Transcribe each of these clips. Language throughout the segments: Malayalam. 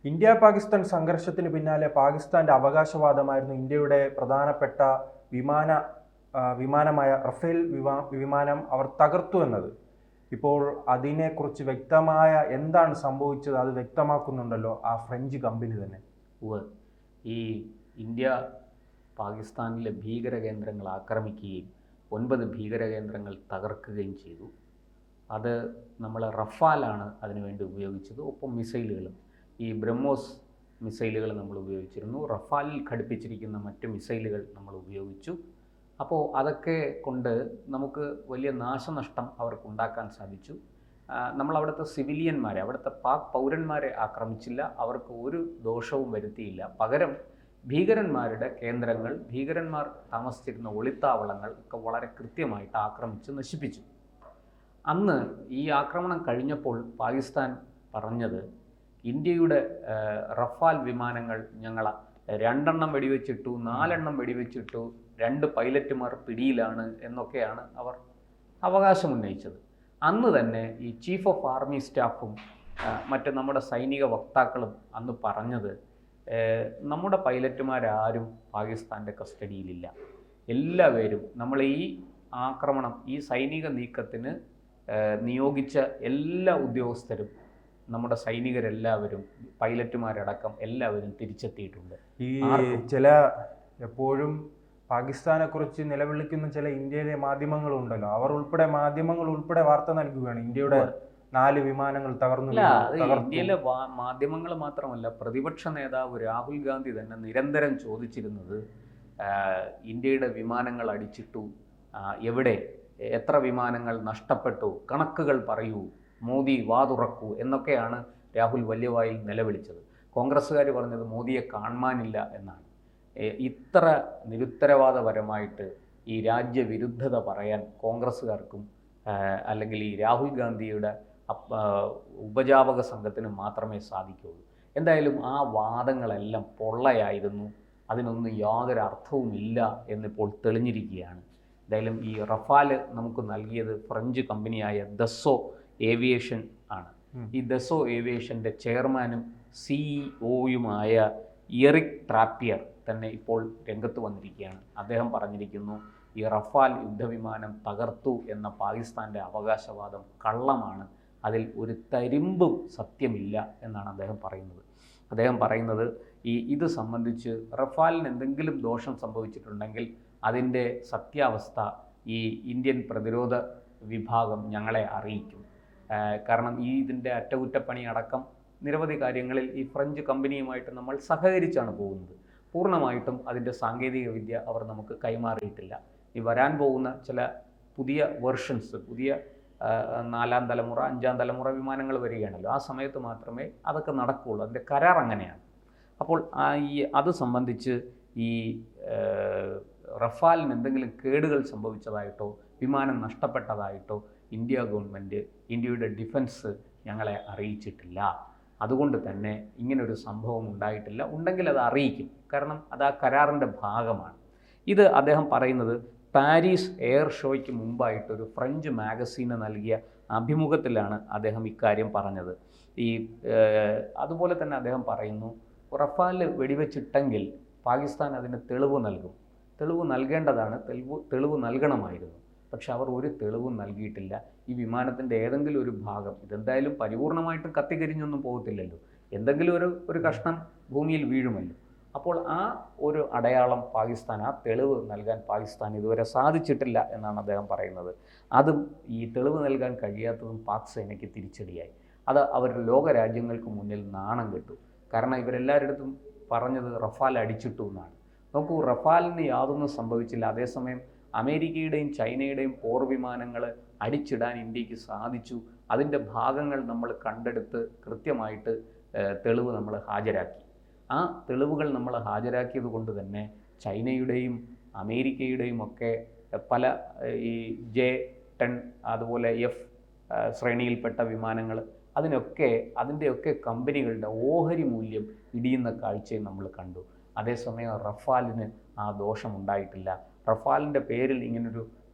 ഇന്ത്യ പാകിസ്ഥാൻ സംഘർഷത്തിന് പിന്നാലെ പാകിസ്ഥാന്റെ അവകാശവാദമായിരുന്നു ഇന്ത്യയുടെ പ്രധാനപ്പെട്ട വിമാന വിമാനമായ റഫേൽ വിമാനം അവർ തകർത്തു എന്നത്. ഇപ്പോൾ അതിനെക്കുറിച്ച് വ്യക്തമായ എന്താണ് സംഭവിച്ചത് അത് വ്യക്തമാക്കുന്നുണ്ടല്ലോ ആ ഫ്രഞ്ച് കമ്പനി തന്നെ. ഈ ഇന്ത്യ പാകിസ്ഥാനിലെ ഭീകര കേന്ദ്രങ്ങൾ ആക്രമിക്കുകയും 9 ഭീകര കേന്ദ്രങ്ങൾ തകർക്കുകയും ചെയ്തു. അത് നമ്മൾ റഫാലാണ് അതിനുവേണ്ടി ഉപയോഗിച്ചത്. ഒപ്പം മിസൈലുകളും ഈ ബ്രഹ്മോസ് മിസൈലുകൾ നമ്മൾ ഉപയോഗിച്ചിരുന്നു. റഫാലിൽ ഘടിപ്പിച്ചിരിക്കുന്ന മറ്റ് മിസൈലുകൾ നമ്മൾ ഉപയോഗിച്ചു. അപ്പോൾ അതൊക്കെ കൊണ്ട് നമുക്ക് വലിയ നാശനഷ്ടം അവർക്കുണ്ടാക്കാൻ സാധിച്ചു. നമ്മളവിടുത്തെ സിവിലിയന്മാരെ, അവിടുത്തെ പാക് പൗരന്മാരെ ആക്രമിച്ചില്ല, അവർക്ക് ഒരു ദോഷവും വരുത്തിയില്ല. പകരം ഭീകരന്മാരുടെ കേന്ദ്രങ്ങൾ, ഭീകരന്മാർ താമസിച്ചിരുന്ന ഒളിത്താവളങ്ങൾ ഒക്കെ വളരെ കൃത്യമായിട്ട് ആക്രമിച്ച് നശിപ്പിച്ചു. അന്ന് ഈ ആക്രമണം കഴിഞ്ഞപ്പോൾ പാകിസ്ഥാൻ പറഞ്ഞത് ഇന്ത്യയുടെ റഫാൽ വിമാനങ്ങൾ ഞങ്ങൾ 2 വെടിവെച്ചിട്ടു, 4 വെടിവെച്ചിട്ടു, 2 പൈലറ്റുമാർ പിടിയിലാണ് എന്നൊക്കെയാണ് അവർ അവകാശമുന്നയിച്ചത്. അന്ന് തന്നെ ഈ ചീഫ് ഓഫ് ആർമി സ്റ്റാഫും മറ്റ് നമ്മുടെ സൈനിക വക്താക്കളും അന്ന് പറഞ്ഞത് നമ്മുടെ പൈലറ്റുമാരാരും പാകിസ്ഥാൻ്റെ കസ്റ്റഡിയിലില്ല, എല്ലാവരും നമ്മൾ ഈ ആക്രമണം, ഈ സൈനിക നീക്കത്തിന് നിയോഗിച്ച എല്ലാ ഉദ്യോഗസ്ഥരും, നമ്മുടെ സൈനികരെല്ലാവരും, പൈലറ്റുമാരടക്കം എല്ലാവരും തിരിച്ചെത്തിയിട്ടുണ്ട്. ഈ ചില എപ്പോഴും പാകിസ്ഥാനെ കുറിച്ച് നിലവിളിക്കുന്ന ചില ഇന്ത്യയിലെ മാധ്യമങ്ങളുണ്ടല്ലോ, മാധ്യമങ്ങൾ ഉൾപ്പെടെ വാർത്ത നൽകുകയാണ് ഇന്ത്യയുടെ 4 വിമാനങ്ങൾ തകർന്നു. ഇന്ത്യയിലെ മാധ്യമങ്ങൾ മാത്രമല്ല, പ്രതിപക്ഷ നേതാവ് രാഹുൽ ഗാന്ധി തന്നെ നിരന്തരം ചോദിച്ചിരുന്നത് ഇന്ത്യയുടെ വിമാനങ്ങൾ അടിച്ചിട്ടു, എവിടെ, എത്ര വിമാനങ്ങൾ നഷ്ടപ്പെട്ടു, കണക്കുകൾ പറയൂ, മോദി വാതുറക്കൂ എന്നൊക്കെയാണ് രാഹുൽ വലിയവായിൽ നിലവിളിച്ചത്. കോൺഗ്രസ്സുകാർ പറഞ്ഞത് മോദിയെ കാണാനില്ല എന്നാണ്. ഇത്ര നിരുത്തരവാദപരമായിട്ട് ഈ രാജ്യവിരുദ്ധത പറയാൻ കോൺഗ്രസ്സുകാർക്കും അല്ലെങ്കിൽ ഈ രാഹുൽ ഗാന്ധിയുടെ ഉപജാപക സംഘത്തിന് മാത്രമേ സാധിക്കുകയുള്ളൂ. എന്തായാലും ആ വാദങ്ങളെല്ലാം പൊള്ളയായിരുന്നു, അതിനൊന്നും യാതൊരു അർത്ഥവുമില്ല എന്നിപ്പോൾ തെളിഞ്ഞിരിക്കുകയാണ്. എന്തായാലും ഈ റഫാൽ നമുക്ക് നൽകിയത് ഫ്രഞ്ച് കമ്പനിയായ ദസോ ഏവിയേഷൻ ആണ്. ഈ ദസോ ഏവിയേഷൻ്റെ ചെയർമാനും സിഇഒയുമായ എറിക് ട്രാപ്പിയർ തന്നെ ഇപ്പോൾ രംഗത്ത് വന്നിരിക്കുകയാണ്. അദ്ദേഹം പറഞ്ഞിരിക്കുന്നു, ഈ റഫാൽ യുദ്ധവിമാനം തകർത്തു എന്ന പാകിസ്ഥാൻ്റെ അവകാശവാദം കള്ളമാണ്, അതിൽ ഒരു തരിമ്പും സത്യമില്ല എന്നാണ് അദ്ദേഹം പറയുന്നത്. ഇത് സംബന്ധിച്ച് റഫാലിന് എന്തെങ്കിലും ദോഷം സംഭവിച്ചിട്ടുണ്ടെങ്കിൽ അതിൻ്റെ സത്യാവസ്ഥ ഈ ഇന്ത്യൻ പ്രതിരോധ വിഭാഗം ഞങ്ങളെ അറിയിക്കും. കാരണം ഇതിൻ്റെ അറ്റകുറ്റപ്പണി അടക്കം നിരവധി കാര്യങ്ങളിൽ ഈ ഫ്രഞ്ച് കമ്പനിയുമായിട്ട് നമ്മൾ സഹകരിച്ചാണ് പോകുന്നത്. പൂർണ്ണമായിട്ടും അതിൻ്റെ സാങ്കേതിക വിദ്യ അവർ നമുക്ക് കൈമാറിയിട്ടില്ല. ഈ വരാൻ പോകുന്ന ചില പുതിയ വെർഷൻസ്, പുതിയ 4ാം തലമുറ 5ാം തലമുറ വിമാനങ്ങൾ വരികയാണല്ലോ, ആ സമയത്ത് മാത്രമേ അതൊക്കെ നടക്കുകയുള്ളൂ. അതിൻ്റെ കരാർ അങ്ങനെയാണ്. അപ്പോൾ അത് സംബന്ധിച്ച് ഈ റഫാലിന് എന്തെങ്കിലും കേടുകൾ സംഭവിച്ചതായിട്ടോ വിമാനം നഷ്ടപ്പെട്ടതായിട്ടോ ഇന്ത്യ ഗവൺമെൻറ്, ഇന്ത്യയുടെ ഡിഫൻസ് ഞങ്ങളെ അറിയിച്ചിട്ടില്ല. അതുകൊണ്ട് തന്നെ ഇങ്ങനൊരു സംഭവം ഉണ്ടായിട്ടില്ല. ഉണ്ടെങ്കിൽ അത് അറിയിക്കും, കാരണം അത് ആ കരാറിൻ്റെ ഭാഗമാണ്. ഇത് അദ്ദേഹം പറയുന്നത് പാരീസ് എയർ ഷോയ്ക്ക് മുമ്പായിട്ടൊരു ഫ്രഞ്ച് മാഗസീന് നൽകിയ അഭിമുഖത്തിലാണ് അദ്ദേഹം ഇക്കാര്യം പറഞ്ഞത്. അതുപോലെ തന്നെ അദ്ദേഹം പറയുന്നു, റഫാൽ വെടിവെച്ചിട്ടെങ്കിൽ പാകിസ്ഥാൻ അതിന് തെളിവ് നൽകും, തെളിവ് നൽകേണ്ടതാണ്, തെളിവ് നൽകണമായിരുന്നു. പക്ഷെ അവർ ഒരു തെളിവും നൽകിയിട്ടില്ല. ഈ വിമാനത്തിൻ്റെ ഏതെങ്കിലും ഒരു ഭാഗം, ഇതെന്തായാലും പരിപൂർണമായിട്ടും കത്തിക്കരിഞ്ഞൊന്നും പോകത്തില്ലല്ലോ, എന്തെങ്കിലും ഒരു കഷ്ണം ഭൂമിയിൽ വീഴുമല്ലോ. അപ്പോൾ ആ ഒരു അടയാളം പാകിസ്ഥാൻ, ആ തെളിവ് നൽകാൻ പാകിസ്ഥാൻ ഇതുവരെ സാധിച്ചിട്ടില്ല എന്നാണ് അദ്ദേഹം പറയുന്നത്. അതും ഈ തെളിവ് നൽകാൻ കഴിയാത്തതും പാക് സേനയ്ക്ക് തിരിച്ചടിയായി. അത് അവർ ലോകരാജ്യങ്ങൾക്ക് മുന്നിൽ നാണം കെട്ടു. കാരണം ഇവരെല്ലാവരിടത്തും പറഞ്ഞത് റഫാൽ അടിച്ചിട്ടു എന്നാണ്. നോക്കൂ, റഫാലിന് യാതൊന്നും സംഭവിച്ചില്ല. അതേസമയം അമേരിക്കയുടെയും ചൈനയുടെയും പോർ വിമാനങ്ങൾ അടിച്ചിടാൻ ഇന്ത്യക്ക് സാധിച്ചു. അതിൻ്റെ ഭാഗങ്ങൾ നമ്മൾ കണ്ടെടുത്ത് കൃത്യമായിട്ട് തെളിവ് നമ്മൾ ഹാജരാക്കി. ആ തെളിവുകൾ നമ്മൾ ഹാജരാക്കിയത് കൊണ്ട് തന്നെ ചൈനയുടെയും അമേരിക്കയുടെയും ഒക്കെ പല ഈ J-10 അതുപോലെ F ശ്രേണിയിൽപ്പെട്ട വിമാനങ്ങൾ, അതിൻ്റെയൊക്കെ കമ്പനികളുടെ ഓഹരി മൂല്യം ഇടിയുന്ന കാഴ്ചയും നമ്മൾ കണ്ടു. അതേസമയം റഫാലിന് ആ ദോഷമുണ്ടായിട്ടില്ല. റഫാലിൻ്റെ പേരിൽ ഇങ്ങനൊരു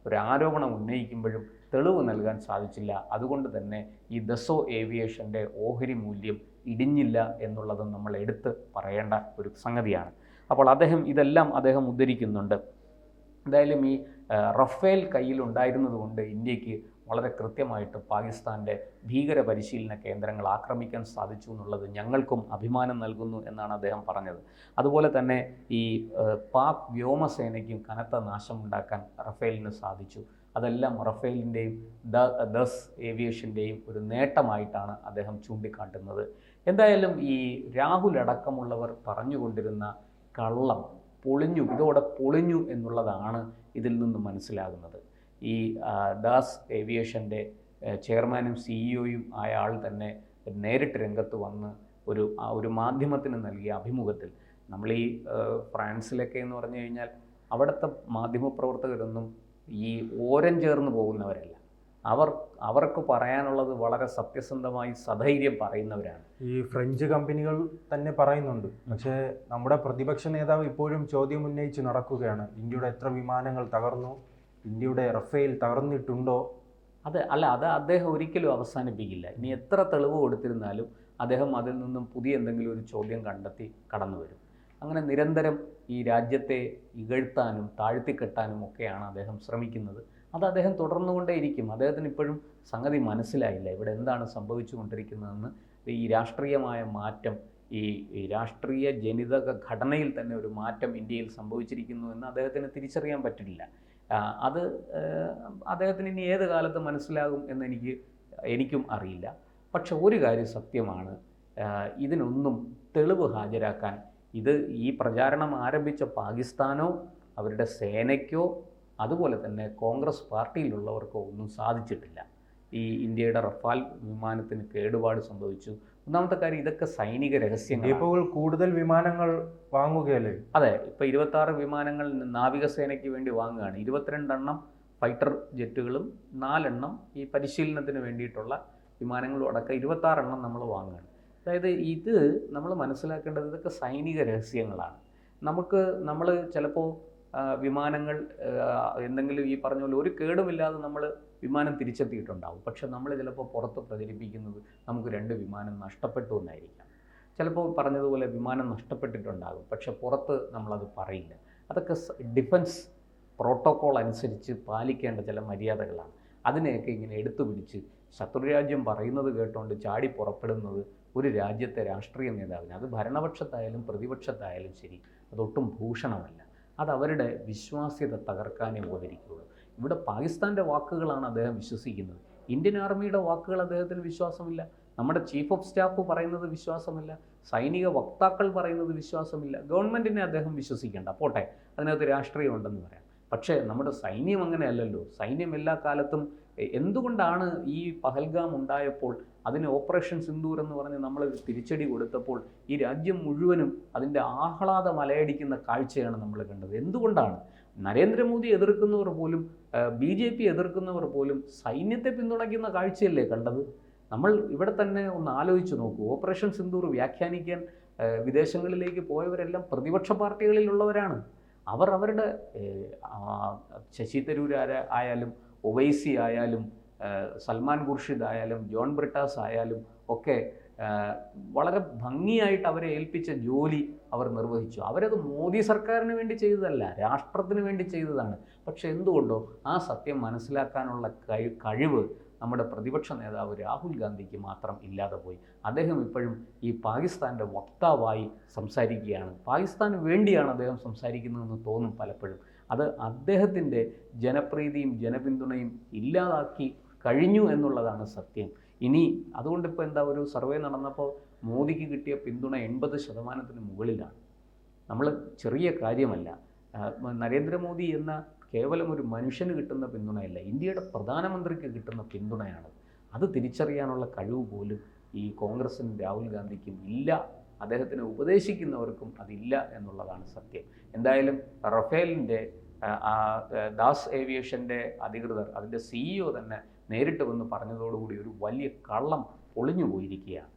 ആരോപണം ഉന്നയിക്കുമ്പോഴും തെളിവ് നൽകാൻ സാധിച്ചില്ല. അതുകൊണ്ട് തന്നെ ഈ ദസോ ഏവിയേഷൻ്റെ ഓഹരി മൂല്യം ഇടിഞ്ഞില്ല എന്നുള്ളതും നമ്മൾ എടുത്ത് പറയേണ്ട ഒരു സംഗതിയാണ്. അപ്പോൾ ഇതെല്ലാം അദ്ദേഹം ഉദ്ധരിക്കുന്നുണ്ട്. എന്തായാലും ഈ റഫേൽ കയ്യിലുണ്ടായിരുന്നതുകൊണ്ട് ഇന്ത്യക്ക് വളരെ കൃത്യമായിട്ട് പാകിസ്ഥാൻ്റെ ഭീകര പരിശീലന കേന്ദ്രങ്ങൾ ആക്രമിക്കാൻ സാധിച്ചു എന്നുള്ളത് ഞങ്ങൾക്കും അഭിമാനം നൽകുന്നു എന്നാണ് അദ്ദേഹം പറഞ്ഞത്. അതുപോലെ തന്നെ ഈ പാക് വ്യോമസേനയ്ക്കും കനത്ത നാശമുണ്ടാക്കാൻ റഫേലിന് സാധിച്ചു. അതെല്ലാം റഫേലിൻ്റെയും ദസ് ഏവിയേഷൻ്റെയും ഒരു നേട്ടമായിട്ടാണ് അദ്ദേഹം ചൂണ്ടിക്കാട്ടുന്നത്. എന്തായാലും ഈ രാഹുൽ അടക്കമുള്ളവർ പറഞ്ഞുകൊണ്ടിരുന്ന കള്ളം ഇതോടെ പൊളിഞ്ഞു എന്നുള്ളതാണ് ഇതിൽ നിന്ന് മനസ്സിലാകുന്നത്. ഈ ദാസ് ഏവിയേഷൻ്റെ ചെയർമാനും സിഇഒയും ആയ ആൾ തന്നെ നേരിട്ട് രംഗത്ത് വന്ന് ഒരു മാധ്യമത്തിന് നൽകിയ അഭിമുഖത്തിൽ, നമ്മൾ ഈ ഫ്രാൻസിലൊക്കെ എന്ന് പറഞ്ഞു കഴിഞ്ഞാൽ അവിടുത്തെ മാധ്യമപ്രവർത്തകരൊന്നും ഈ ഓരം ചേർന്ന് പോകുന്നവരല്ല. അവർക്ക് പറയാനുള്ളത് വളരെ സത്യസന്ധമായി സധൈര്യം പറയുന്നവരാണ്. ഈ ഫ്രഞ്ച് കമ്പനികൾ തന്നെ പറയുന്നുണ്ട്. പക്ഷേ നമ്മുടെ പ്രതിപക്ഷ നേതാവ് ഇപ്പോഴും ചോദ്യം ഉന്നയിച്ച് നടക്കുകയാണ്. ഇന്ത്യയുടെ എത്ര വിമാനങ്ങൾ തകർന്നു, ഇന്ത്യയുടെ റഫേൽ തകർന്നിട്ടുണ്ടോ? അത് അദ്ദേഹം ഒരിക്കലും അവസാനിപ്പിക്കില്ല. ഇനി എത്ര തെളിവ് കൊടുത്തിരുന്നാലും അദ്ദേഹം അതിൽ നിന്നും പുതിയ എന്തെങ്കിലും ഒരു ചോദ്യം കണ്ടെത്തി കടന്നു വരും. അങ്ങനെ നിരന്തരം ഈ രാജ്യത്തെ ഇകഴ്ത്താനും താഴ്ത്തിക്കെട്ടാനും ഒക്കെയാണ് അദ്ദേഹം ശ്രമിക്കുന്നത്. അത് അദ്ദേഹം തുടർന്നുകൊണ്ടേയിരിക്കും. അദ്ദേഹത്തിന് ഇപ്പോഴും സംഗതി മനസ്സിലായില്ല ഇവിടെ എന്താണ് സംഭവിച്ചുകൊണ്ടിരിക്കുന്നതെന്ന്. ഈ രാഷ്ട്രീയമായ മാറ്റം, ഈ രാഷ്ട്രീയ ജനിതക ഘടനയിൽ തന്നെ ഒരു മാറ്റം ഇന്ത്യയിൽ സംഭവിച്ചിരിക്കുന്നു എന്ന് അദ്ദേഹത്തിന് തിരിച്ചറിയാൻ പറ്റില്ല. അത് അദ്ദേഹത്തിന് ഇനി ഏത് കാലത്ത് മനസ്സിലാകും എന്ന് എനിക്കും അറിയില്ല. പക്ഷെ ഒരു കാര്യം സത്യമാണ്, ഇതിനൊന്നും തെളിവ് ഹാജരാക്കാൻ ഈ പ്രചാരണം ആരംഭിച്ച പാകിസ്ഥാനോ അവരുടെ സേനയ്ക്കോ അതുപോലെ തന്നെ കോൺഗ്രസ് പാർട്ടിയിലുള്ളവർക്കോ ഒന്നും സാധിച്ചിട്ടില്ല. ഈ ഇന്ത്യയുടെ റഫാൽ വിമാനത്തിന് കേടുപാട് സംഭവിച്ചു. ഒന്നാമത്തെ കാര്യം, ഇതൊക്കെ സൈനിക രഹസ്യങ്ങൾ. ഇപ്പോൾ കൂടുതൽ വിമാനങ്ങൾ വാങ്ങുകയല്ലേ? അതെ, ഇപ്പോൾ 26 വിമാനങ്ങൾ നാവികസേനയ്ക്ക് വേണ്ടി വാങ്ങുകയാണ്. 22 എണ്ണം ഫൈറ്റർ ജെറ്റുകളും 4 എണ്ണം ഈ പരിശീലനത്തിന് വേണ്ടിയിട്ടുള്ള വിമാനങ്ങളും അടക്കം 26 എണ്ണം നമ്മൾ വാങ്ങുകയാണ്. അതായത് ഇത് നമ്മൾ മനസ്സിലാക്കേണ്ടത് ഇതൊക്കെ സൈനിക രഹസ്യങ്ങളാണ്. നമ്മൾ ചിലപ്പോൾ വിമാനങ്ങൾ എന്തെങ്കിലും ഈ പറഞ്ഞ പോലെ ഒരു കേടുമില്ലാതെ നമ്മൾ വിമാനം തിരിച്ചെത്തിയിട്ടുണ്ടാവും. പക്ഷെ നമ്മൾ ചിലപ്പോൾ പുറത്ത് പ്രചരിപ്പിക്കുന്നത് നമുക്ക് 2 വിമാനം നഷ്ടപ്പെട്ടു എന്നായിരിക്കാം. ചിലപ്പോൾ പറഞ്ഞതുപോലെ വിമാനം നഷ്ടപ്പെട്ടിട്ടുണ്ടാകും, പക്ഷെ പുറത്ത് നമ്മളത് പറയില്ല. അതൊക്കെ ഡിഫൻസ് പ്രോട്ടോക്കോൾ അനുസരിച്ച് പാലിക്കേണ്ട ചില മര്യാദകളാണ്. അതിനെയൊക്കെ ഇങ്ങനെ എടുത്തു പിടിച്ച് ശത്രുരാജ്യം പറയുന്നത് കേട്ടുകൊണ്ട് ചാടി പുറപ്പെടുന്നത് ഒരു രാജ്യത്തെ രാഷ്ട്രീയ നേതാവിന്, അത് ഭരണപക്ഷത്തായാലും പ്രതിപക്ഷത്തായാലും ശരി, അതൊട്ടും ഭൂഷണമല്ല. അത് അവരുടെ വിശ്വാസ്യത തകർക്കാനേ ഉപകരിക്കുകയുള്ളൂ. ഇവിടെ പാകിസ്ഥാൻ്റെ വാക്കുകളാണ് അദ്ദേഹം വിശ്വസിക്കുന്നത്. ഇന്ത്യൻ ആർമിയുടെ വാക്കുകൾ അദ്ദേഹത്തിന് വിശ്വാസമില്ല. നമ്മുടെ ചീഫ് ഓഫ് സ്റ്റാഫ് പറയുന്നത് വിശ്വാസമില്ല. സൈനിക വക്താക്കൾ പറയുന്നത് വിശ്വാസമില്ല. ഗവൺമെൻറ്റിനെ അദ്ദേഹം വിശ്വസിക്കേണ്ട, പോട്ടെ, അതിനകത്ത് രാഷ്ട്രീയം ഉണ്ടെന്ന് പറയാം. പക്ഷേ നമ്മുടെ സൈന്യം അങ്ങനെയല്ലല്ലോ. സൈന്യം എല്ലാ കാലത്തും എന്തുകൊണ്ടാണ് ഈ പഹൽഗാം ഉണ്ടായപ്പോൾ അതിന് ഓപ്പറേഷൻ സിന്ദൂർ എന്ന് പറഞ്ഞ് നമ്മൾ തിരിച്ചടി കൊടുത്തപ്പോൾ ഈ രാജ്യം മുഴുവനും അതിൻ്റെ ആഹ്ലാദം അലയടിക്കുന്ന കാഴ്ചയാണ് നമ്മൾ കണ്ടത്? എന്തുകൊണ്ടാണ്? നരേന്ദ്രമോദി എതിർക്കുന്നവർ പോലും BJP എതിർക്കുന്നവർ പോലും സൈന്യത്തെ പിന്തുണയ്ക്കുന്ന കാഴ്ചയല്ലേ കണ്ടത്? നമ്മൾ ഇവിടെ തന്നെ ഒന്ന് ആലോചിച്ച് നോക്കൂ. ഓപ്പറേഷൻ സിന്ദൂർ വ്യാഖ്യാനിക്കാൻ വിദേശങ്ങളിലേക്ക് പോയവരെല്ലാം പ്രതിപക്ഷ പാർട്ടികളിലുള്ളവരാണ്. അവരുടെ ശശി തരൂർ ആയാലും ഒവൈസി ആയാലും സൽമാൻ ഖുർഷിദ് ആയാലും ജോൺ ബ്രിട്ടാസ് ആയാലും ഒക്കെ വളരെ ഭംഗിയായിട്ട് അവരെ ഏൽപ്പിച്ച ജോലി അവർ നിർവഹിച്ചു. അവരത് മോദി സർക്കാരിന് വേണ്ടി ചെയ്തതല്ല, രാഷ്ട്രത്തിന് വേണ്ടി ചെയ്തതാണ്. പക്ഷെ എന്തുകൊണ്ടോ ആ സത്യം മനസ്സിലാക്കാനുള്ള കഴിവ് നമ്മുടെ പ്രതിപക്ഷ നേതാവ് രാഹുൽ ഗാന്ധിക്ക് മാത്രം ഇല്ലാതെ പോയി. അദ്ദേഹം ഇപ്പോഴും ഈ പാകിസ്ഥാൻ്റെ വക്താവായി സംസാരിക്കുകയാണ്. പാകിസ്ഥാന് വേണ്ടിയാണ് അദ്ദേഹം സംസാരിക്കുന്നതെന്ന് തോന്നും പലപ്പോഴും. അത് അദ്ദേഹത്തിൻ്റെ ജനപ്രീതിയും ജനപിന്തുണയും ഇല്ലാതാക്കി കഴിഞ്ഞു എന്നുള്ളതാണ് സത്യം. ഇനി അതുകൊണ്ടിപ്പോൾ ഒരു സർവേ നടന്നപ്പോൾ മോദിക്ക് കിട്ടിയ പിന്തുണ 80% മുകളിലാണ്. നമ്മൾ ചെറിയ കാര്യമല്ല. നരേന്ദ്രമോദി എന്ന കേവലം ഒരു മനുഷ്യന് കിട്ടുന്ന പിന്തുണയല്ല, ഇന്ത്യയുടെ പ്രധാനമന്ത്രിക്ക് കിട്ടുന്ന പിന്തുണയാണ്. അത് തിരിച്ചറിയാനുള്ള കഴിവ് പോലും ഈ കോൺഗ്രസിനും രാഹുൽ ഗാന്ധിക്കും ഇല്ല. അദ്ദേഹത്തിനെ ഉപദേശിക്കുന്നവർക്കും അതില്ല എന്നുള്ളതാണ് സത്യം. എന്തായാലും റഫേലിൻ്റെ ദാസ് ഏവിയേഷൻ്റെ അധികൃതർ, അതിൻ്റെ CEO തന്നെ നേരിട്ട് വന്ന് പറഞ്ഞതോടുകൂടി ഒരു വലിയ കള്ളം പൊളിഞ്ഞു പോയിരിക്കുകയാണ്.